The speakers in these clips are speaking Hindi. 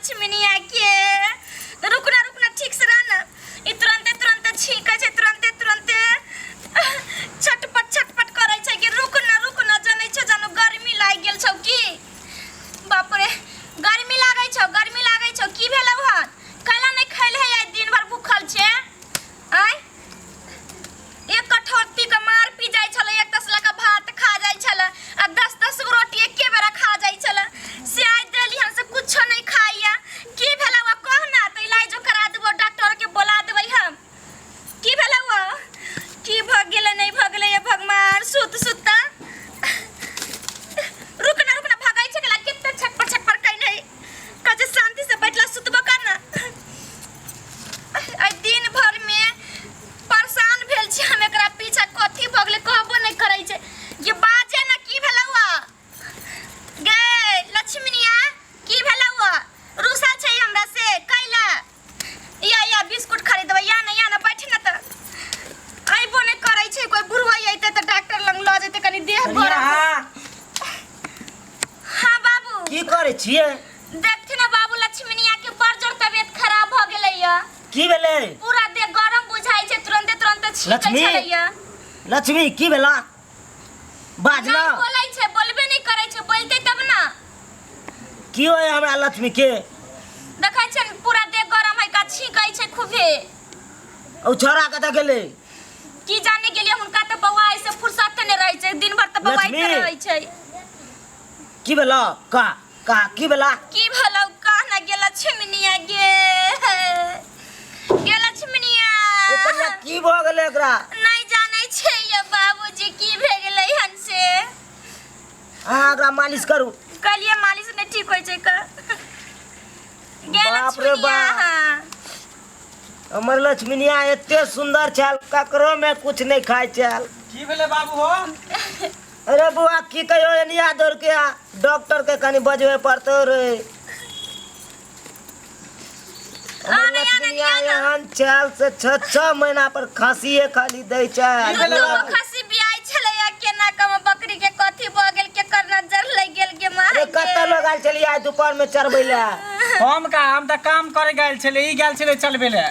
लक्ष्मीनिया के रुकना रुकना ठीक से रहना ई तुरंते छींकै छै तुरंते छटपट करै छै कि रुकना जानै छै जानो गर्मी लागि गेल छौ की बाप रे गर्मी लागै छौ की भेलौ हन कैला नहीं खैले है दिन भर भूखल छै आय एक कठौती के मार पी जाय छले एक तसला का भात खा जाय छले आ 10 गो रोटी एके बेरा खा जाय छले से आइ देली हम से कुछो नहीं खाइया की भेलौ कहना त इलाज करा देबो डॉक्टर के बोला देबै हम की भेलौ की भ गेलै नहीं भ गेलै ये भगवान सुत रुकना भागै छै केला कितना छटपट कहि नहीं कजे शांति से बैठला सुतबो करना आई दिन भर में परेशान भेल छी हम एकरा पीछा कथी भ गेलै कहबो नहीं करै छै ये बाजे ना की भेलौ गे लक्ष्मीनिया की भेलौ रुसा छै हमरा से कैला या बिस्कुट खरीदबै या ना बैठ ना त आइबो नहीं करै छै कोई बुढ़वा आइते त डॉक्टर लंग ल जेते कनी देह गरम हां बाबू की करे छिए देखथि ना बाबू लक्ष्मीनिया के बड़ जोर तबियत खराब भ गेलै या की भेले पूरा देह गरम बुझाई छै तुरंते छींकै छलैया लक्ष्मी की भेला बाजना नहीं बोलै छै बोलबे नहीं करै छै बोलते तब ना की होय हमरा लक्ष्मी के देखै छै पूरा देह गरम है का छींकै छै खूबे औ छोरा कत गेलै की जाने गेलिए हुनका त बौआ ऐसे फुर्सत नहीं रहै छै दिन भर त बवाइते रहै छै की भेला का की भेला की भलौ कहना गे लक्ष्मीनिया गे लक्ष्मीनिया एकरा की भ गेलै एकरा नहीं जानै छै ये बाबूजी की भे गेलै हन से एकरा मालिश करू कलिए मालिश नहीं ठीक होय छै का गे बाप रे लक्ष्मीनिया हमर लक्ष्मीनिया एते सुंदर छल ककरो में कुछ नहीं खाय छल की भेले बाबू हो अरे बुआ की कहियो एनिया दौड़ के डॉक्टर के कनी बजवे पड़तो रे हमर लक्ष्मीनिया एहन छल से 6 महीना पर खांसीए खाली दै छै खांसी बियाई छले केना कम बकरी के कथी भ गेल के कर नजर लग गेल के मार कत्ता लोग आइल छलिए आज दोपहर में चरबै ले हम त काम करे गेल छले ई गेल छले चलबे ले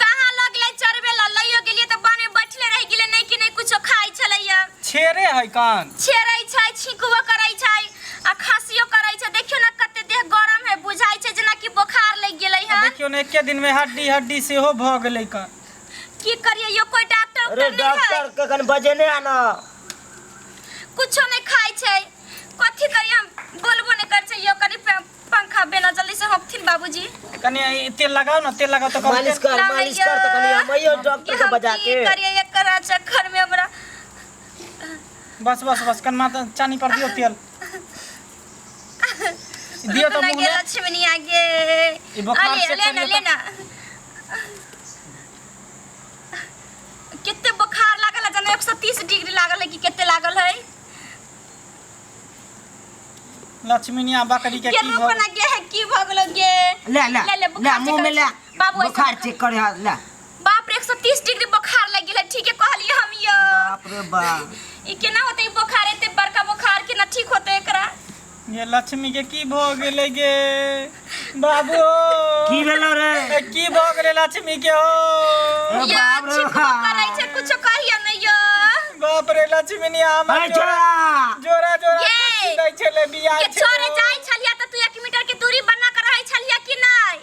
कहां लगले चरबे ला लइयो गेलिए त बने बैठले रह गेले नहीं कि नहीं कुछो खाइ छलैया छेरे है कान छेरै छै छिकबो करै छै आ खांसियो करै छै देखियो ना कते देह गरम है बुझाई छै जेना कि बुखार लग गेलै है देखियो ने एके दिन में हड्डी सेहो भ गेलै का की करिए यो कोई डॉक्टर अरे डॉक्टर के कन बजे ने आना कुछो नहीं खाइ छै कथी करिए हम बोलबो नहीं कर छै यो कनी पंखा बेना जल्दी से हफथिन बाबूजी कनी तेल लगाओ तो मालिश कर तो कनी हमयो डॉक्टर के बजा के करिए एकरा चक्कर में हमरा बस कनमा चानी पर दियो तेल दियो तो मुंह में लक्ष्मीनिया गे ई बुखार से लेना कितने बुखार लागल है जना 130 डिग्री लागल है कि कितने लागल है लक्ष्मीनिया बकरी के की हो ना गे है की भ गेलो गे ले मुंह में ले बाबू बुखार चेक करे ले बाप रे 130 डिग्री बुखार लग गेल है ठीक है कहलिए हम यो बाप रे बाप ई केना होतै बुखार एते बड़का बुखार केना ठीक होतै एकरा ये लक्ष्मी के की भ गेलै गे बाबू की भेलो रे की भ गेलै लक्ष्मी के हो बाप रे करै छै कुछ कहियो नै यो बाप रे लक्ष्मीनिया हमर जोरा दै छले बियाह के छोरे जाय छलिया त तू 1 मीटर के दूरी बना के रहै छलिया कि नै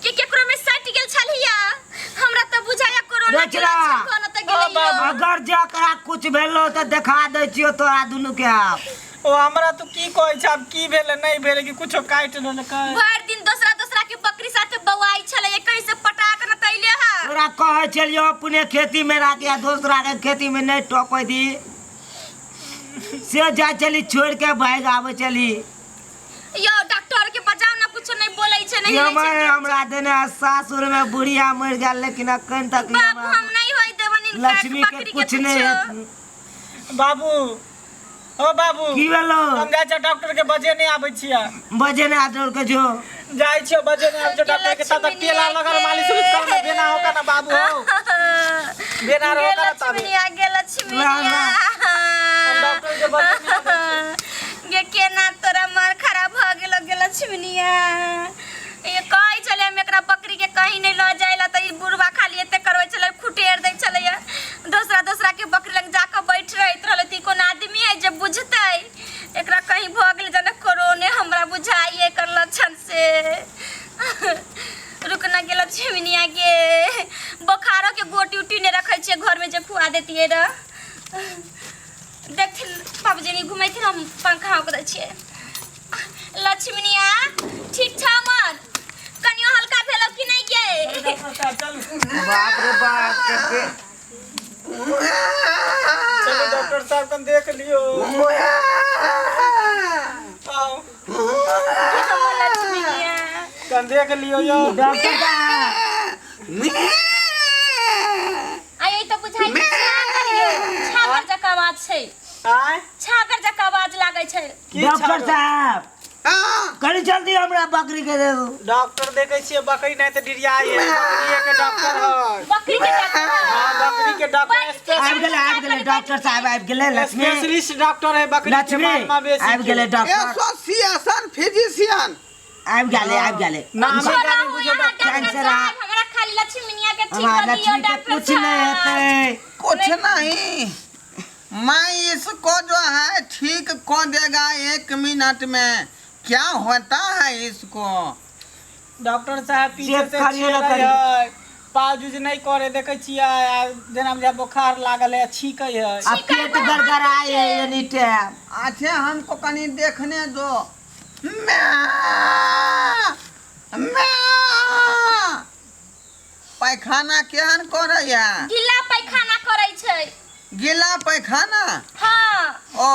कि केकरो में सट गेल छलिया हमरा त बुझाया कोरोना के लक्षण त गेलै अगर जकरा कुछ भेलो त देखा दै छियो तोरा दुनु के ओ हमरा तू की कहै छ अब की भेले नहीं भेले कि कुछो काट न कर भर दिन दूसरा के बकरी साथे बवाई छले एकई से पटाक न तैले हा तोरा कहै छलियो अपने खेती में राख या दूसरा के खेती में नहीं टोपै दी से जा चली छोड़ के भाग आवे चली यो डॉक्टर के बजाव ना कुछ नहीं बोलै छै नहीं हमरा देने सासुर में बुढ़िया मर गेल लेकिन अखन तक बाबू हम नहीं होई देवनी लक्ष्मी के कुछ नहीं बाबू ओ बाबू की भेलो हम जाय छ डॉक्टर के बजे नहीं आबै छिया बजे ने डॉक्टर के जो जाय छियो बजे नहीं आबै छ डॉक्टर के साथ तेल लगा मालिश कर में बेना होका ना बाबू हो बेना रो का तब लक्ष्मी आ गेल लक्ष्मी डॉक्टर के बजे गे केना तोरा मार खराब भ गेल लक्ष्मीनिया कहीं नहीं ल जाएला त ई बुढ़वा खाली एते करबै चले खुटेर दै चले या दूसरा के बकरी लग जाके बैठ रहित रहले ती कोन आदमी है जे बुझतै एकरा कहीं भ गेल जने कोरोने हमरा बुझाई एकर लक्षण से रुक ना गेल छिमनिया के बुखारो के गोटी उटी ने रखै छिए घर में जे खुआ देतिए र देख बाबूजी ने घुमै थी हम पंखा हो दै छिए लक्ष्मीनिया ठीक छ मन कनियो हल्का भेलो कि नहीं गे बाप रे बाप के चलो डॉक्टर साहब कन देख लियो आओ लक्ष्मीनिया कन देख लियो यो डॉक्टर साहब आई तो बुझाई छागर जका आवाज छै आय छागर जका आवाज लागै छै डॉक्टर साहब कनी जल्दी हमरा बकरी के दे दो डॉक्टर देखे छिए बकरी नहीं तो डिरियाई है बकरी के डॉक्टर है बकरी के डॉक्टर हां बकरी के डॉक्टर आबि गेले डॉक्टर साहब आबि गेले लक्ष्मी स्पेशलिस्ट डॉक्टर है बकरी के लक्ष्मी मामला में आबि गेले डॉक्टर एसोसिएशन फिजिशियन आबि गेले नाम छोड़ा जानी हो बुझो यहाँ डॉक्टर डॉक्टर साहब हमरा खाली लक्ष्मीनिया के ठीक हमारा कर दियो लक्ष्मी के डॉक्टर कुछ नहीं होते कुछ नहीं मैं इसको जो है ठीक कर देगा 1 मिनट में क्या होता है इसको डॉक्टर साहब पीछे चेक से करियो ना छेड़ै करियो। है पाज उज नहीं करे देखे छिए जेना में बुखार लागल है छीकै है अब पेट गड़गड़ाए है एनी टाइम अच्छा हमको कहीं देखने दो पैखाना केहन करैया गिला पैखाना करै छै गीला पैखाना हां ओ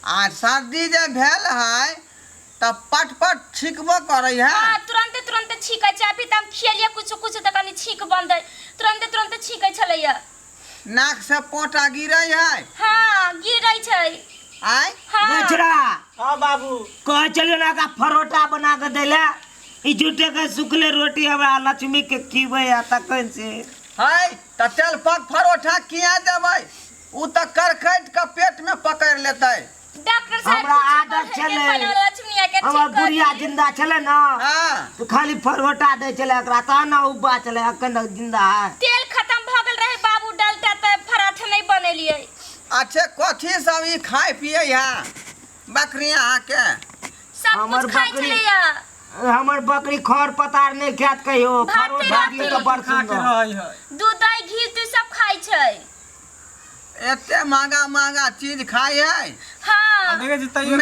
आ सर्दी जे भेल है तब पट पट छिकबो करे है हां तुरंत छीकै छै अभी त हम खियलिए कुछ त कनी छीक बंदै तुरंत छीकै छलैया नाक से पोटा गिरे है हां गिरै छै आय हां बेचरा हां बाबू कह चलियो ना का परोठा बना के देला ई झूठे के सुखले रोटी हमरा लक्ष्मी के खीबै आ तकन से है त चल पक परोठा किया देबै उ त करकट के पेट में पकड़ लेतै डॉक्टर साहब हमरा आदत छले लक्ष्मीनिया के हमर ठीक कर बुढ़िया दिए। जिंदा छले ना हां तो खाली परोठा दे चले एकरा ता ना उबा चले अखन तक जिंदा है तेल खत्म भ गेल रहे बाबू डालता त पराठा नहीं बनेलिए अच्छे कथी सब ई खाए पिए है बकरियां के सब हमर कुछ खाइ बकरी- छलैया हमर बकरी खर पतार नहीं खात कहियो भाते परोठा भाते दियो तो बड़ खा के सुंदर रहै है दूध दही घी तू सब खाइ छै एते महंगा चीज खाए है हां देखे छी तैयो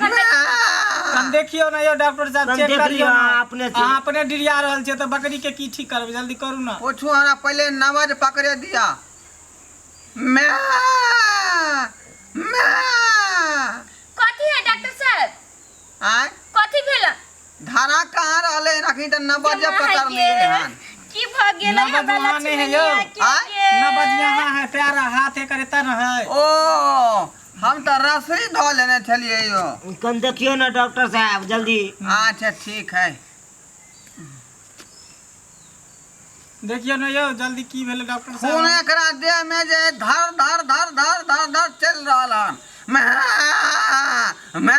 कन देखियो ना यो डॉक्टर साहब कन चेक देख करियो लियो ना अहाँ अपने से। अहाँ अपने डिरिया रहल छै त बकरी के की ठीक करबै जल्दी करू ना पूछू हमरा पहले नवज पकड़े दिया मैं कथी है डॉक्टर साहब आय कथी भेल धारा कहाँ रहले रखी त नवज पकड़ लिए हन की भ गेलै नवज हमरा वहाँ नहीं है यो। लक्ष्मीनिया ना बज यहाँ है प्यारा हाथ है करे त है ओ हम त रसरी धो लेने छलिए यो कन देखियो ना डॉक्टर साहब जल्दी अच्छा ठीक है देखियो ना यो जल्दी की भेले डॉक्टर खून साहब एकरा देह में जे धर चल रहल हन मैं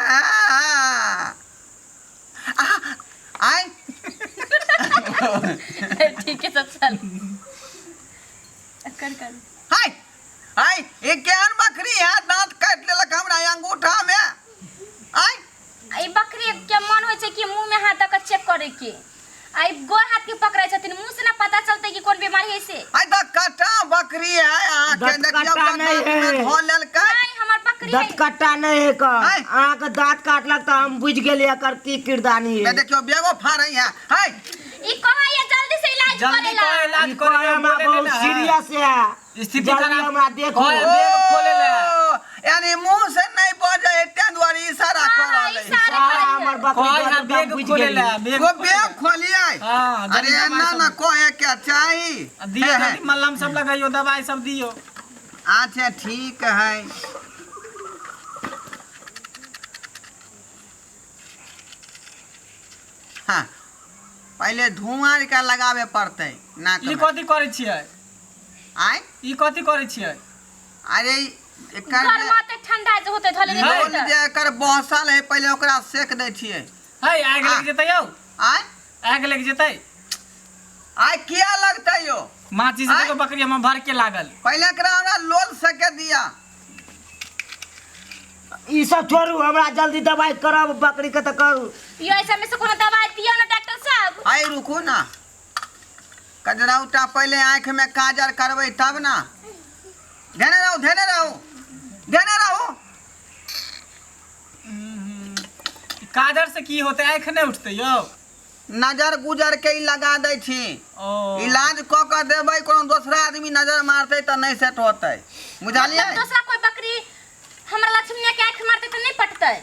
आय ठीक है सब चल कर हाय हाय ये केहन बकरी है दांत काट लेलक हमरा अंगूठा में आय आई बकरी के मन होय छै कि मुंह में हाथ दक चेक करे के आई गोर हाथ के पकड़ाई छथिन मुंह से ना पता चलते कि कौन बीमारी है से आय द कटा बकरी है आके दत देखियो कटा नहीं है। धो लेलकै नहीं हमर बकरी दांत है कट्टा नहीं है का आय। अहाँ के दांत काटलक त हम बुझ गेलिए एकर की किरदानी है मैं देखियो बेगो फाड़ै है हाय ई कहा ये जल्दी से इलाज जल्दी करेला को इलाज ई करे कोई हमरा बहुत सीरियस है स्थिति जल्दी खराब हमरा देखो कोई बेग खोले ले यानी मुंह से नहीं बजे एते दुआरे इशारा कर हाँ, रहलै इशारा सारा हमर बकरी कोई के है बेग बुझ खोले ले गेलिए बेग वो बेग खोलिए हां अरे ना ना कोहे क्या चाहिए दियो है, जल्दी मलहम सब लगाइयो दवाई सब दियो अच्छा ठीक है हाँ पहले धुआं का लगावे पड़ते नाक ई में कथि करे छियै आय ई कथि करे छियै अरे एकर गर्मा ते ठंडा जे होते धले लोल नहीं जे एकर बहसल है पहले ओकरा सेक दै छियै है आग लग जेतै यौ आय आग लग जेतै आइ किया लगतै यो माचिस देखो बकरी हम भर के लागल पहले एकरा हमरा लोल सके दिया ई सब छोड़ू हमरा जल्दी दवाई करब बकरी के त करू यो ऐसा में से कोनो दवाई दियो ना डॉक्टर साहब। आई रुकू ना कजरौटा पहले आँख में काजर करबै तब ना धेने रहू धेने रहू धेने रहू काजर से की होते आँख नहीं उठते यो नजर गुजर के ही लगा दै छी ओ इलाज क के देबै कोनो दूसरा आदमी नजर मारतै त नहीं सेट होतै बुझलियै मतलब दूसरा कोई बकरी हमरा लक्ष्मी के आंख मारते तो नहीं पटतै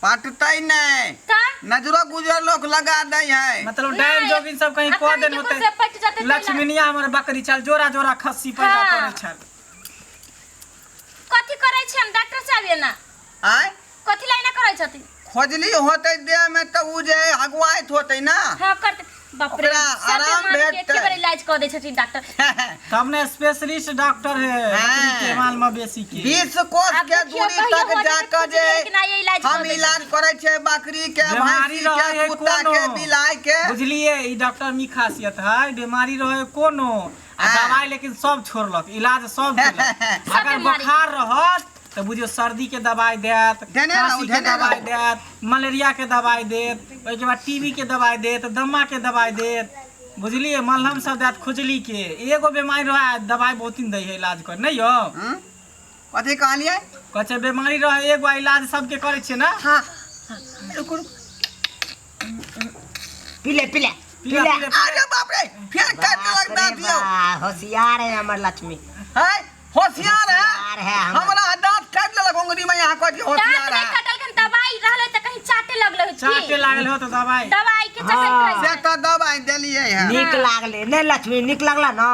पटतै नहीं का नजरो गुजर लोग लगा दै है मतलब डायन जोगिन सब कहीं को दिन होते से पट जाते लक्ष्मीनिया हमर बकरी चल जोरा जोरा खस्सी पैदा हाँ। करे छल कथि करै छै हम डॉक्टर साहब ये ना आय कथि लाइना करै छथि खोजली होतै देह में त उ जे अगुआइत होतै ना हां करते बाप रे ओकरा आराम भेटतै। के बार इलाज कर दै छथि डॉक्टर। हमने स्पेशलिस्ट डॉक्टर है बकरी के माल मवेशी के 20 कोस अब के देखियो दूरी कहियो तक हो जाकर जेतै जे लेकिन आइ इलाज कर हम दै इलाज करे छे बकरी के बीमारी भैंसी रहे के है कुत्ता कोनो के बिलाई के बुझलिए ई डॉक्टर मी खासियत है बीमारी रहे कोनो आ हाँ। दवाई लेकिन सब छोड़लक इलाज सब केलक सब अगर बीमारी। बुखार रहत तो बुझियो सर्दी के दवाई देत धेने रहू, खांसी के धेने दवाई रहू। देत मलेरिया के दवाई देत ओइ के बाद टीबी के दवाई देत दमा के दवाई देत बुझलिए मलहम सब देत खुजली के एगो बीमारी रहे दवाई बहुत दिन दै है इलाज कर नहीं हो कथी कहलियै कहे बीमारी रहे एगो इलाज सबके करे छे ना हां पीले पीले पीला पीले पीला अरे बाप रे फिर काट लग दांत यो होशियार है हमर लक्ष्मी है होशियार होशियार है है हम। हमरा दांत काट लेलक उंगली में यहाँ कथी दांत होशियार नहीं है कटल खन दवाई रहले त कहीं चाटे लगले चाटे छी लागल हो तो दवाई दवाई के चक्कर हाँ। करे से तो दवाई देलियै है नीक लागले नहीं लक्ष्मी नीक लागला ना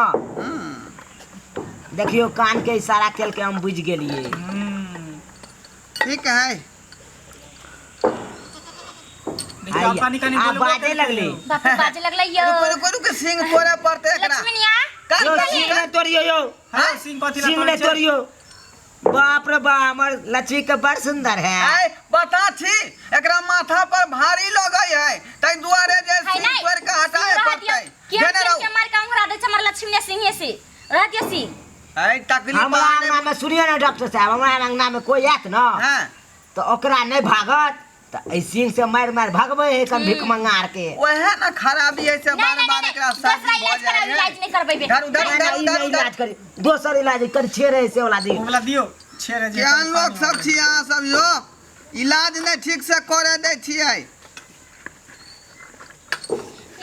देखियो कान के इशारा केल के हम बुझ गेलिए ठीक है देखियो आप कानी कानी बोलबो बाजे लगले बाप रे बाजे लगले यो रुको रुको रुको सिंह तोड़े पड़ते एकरा लक्ष्मीनिया काट यो काट सिंह ने तोड़ियो यो हाँ सिंह कथी ला सिंह ने तोड़े छे? तोड़ियो बाप रे बाप हमर लक्ष्मी के बड़ सुंदर है आय बता छी एकरा माथा पर भारी लगै है तै दुआरे जे है सिंह नहीं तोड़ के हटाए पड़तै क्या देने रहू क्या मार के अंगूरा दे हमर लक्ष्मीनिया सिंह से रह दियो सिंह आय तकलीफ हमरा अंगना में सुनियो ना डॉक्टर साहब हमरा अंगना में कोई आत ना हां तो ओकरा नहीं भागत तो ऐ सिंह से मार मार भगबै है कम भिख मंगार के ओहे ना खराबी है से बार बार एकरा शादी हो दूसरा जाए इलाज नहीं करबै बे धर उधर ना, ई नहीं इलाज करी दोसर इलाज कर छेरे से वाला दी ओवला दियो छेरे जे ज्ञान लोग सब छी अहाँ सब यो इलाज नहीं ठीक से करे दै छियै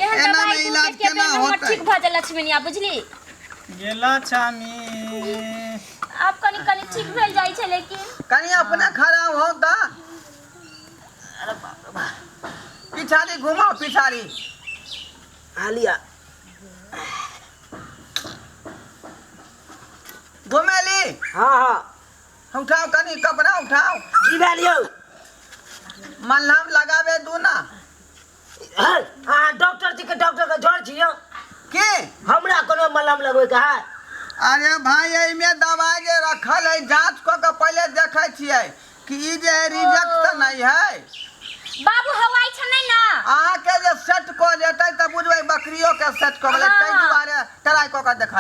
एहन एना दवाई में इलाज के केना हमर होतै? ठीक भ जाए लक्ष्मीनिया बुझली गेला छामी आप कनी कनी ठीक भेल जाई छै लेकिन कहीं अपने खराब हो ता पिछाड़ी घुमाओ पिछाड़ी आलिया घुमेली हाँ हाँ उठाओ कनी कपड़ा उठाओ जीवा लियो मलहम लगावे दू ना हाँ डॉक्टर जी के जोड़ छियो की हमरा कोनो मलहम लगबै के है अरे भाई एमे दवाई जे रखल है जांच क के पहले देखे छियै कि ई जे रिजेक्ट त नहीं है बाबू हवाई छ नहीं ना अहाँ के जे सेट क जेतै त बुझबै बकरियो के सेट क गेलै हाँ। तै दुआरे ट्राई क के देखा